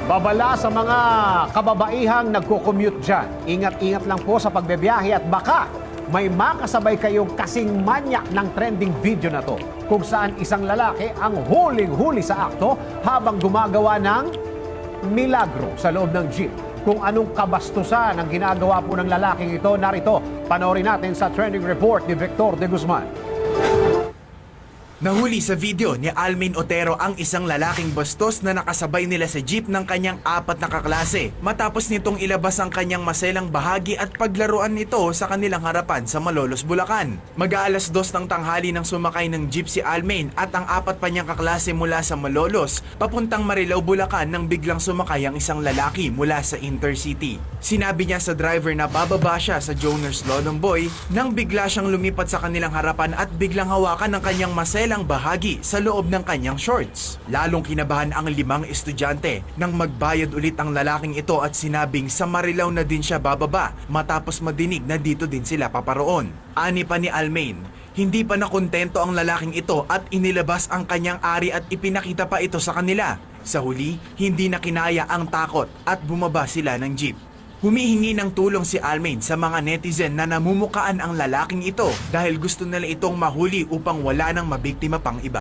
Babala sa mga kababaihang nagko-commute dyan. Ingat-ingat lang po sa pagbebiyahe at baka may makasabay kayong kasing manyak ng trending video na to kung saan isang lalaki ang huling-huli sa akto habang gumagawa ng milagro sa loob ng jeep. Kung anong kabastusan ang ginagawa po ng lalaking ito, narito, panoorin natin sa trending report ni Victor de Guzman. Nahuli sa video ni Almain Otero ang isang lalaking bastos na nakasabay nila sa jeep ng kanyang apat na kaklase matapos nitong ilabas ang kanyang maselang bahagi at paglaruan nito sa kanilang harapan sa Malolos, Bulacan. Mag-aalas 2 ng tanghali nang sumakay ng jeep si Almain at ang apat pa niyang kaklase mula sa Malolos papuntang Marilao, Bulacan nang biglang sumakay ang isang lalaki mula sa Intercity. Sinabi niya sa driver na bababa siya sa Joner's Lolomboy nang bigla siyang lumipat sa kanilang harapan at biglang hawakan ng kanyang maselang bahagi sa loob ng kanyang shorts. Lalong kinabahan ang 5 estudyante nang magbayad ulit ang lalaking ito at sinabing sa Marilao na din siya bababa matapos madinig na dito din sila paparoon. Ani pa ni Almain, hindi pa nakontento ang lalaking ito at inilabas ang kanyang ari at ipinakita pa ito sa kanila. Sa huli, hindi na kinaya ang takot at bumaba sila ng jeep. Humihingi ng tulong si Almain sa mga netizen na namumukaan ang lalaking ito dahil gusto nila itong mahuli upang wala nang mabiktima pang iba.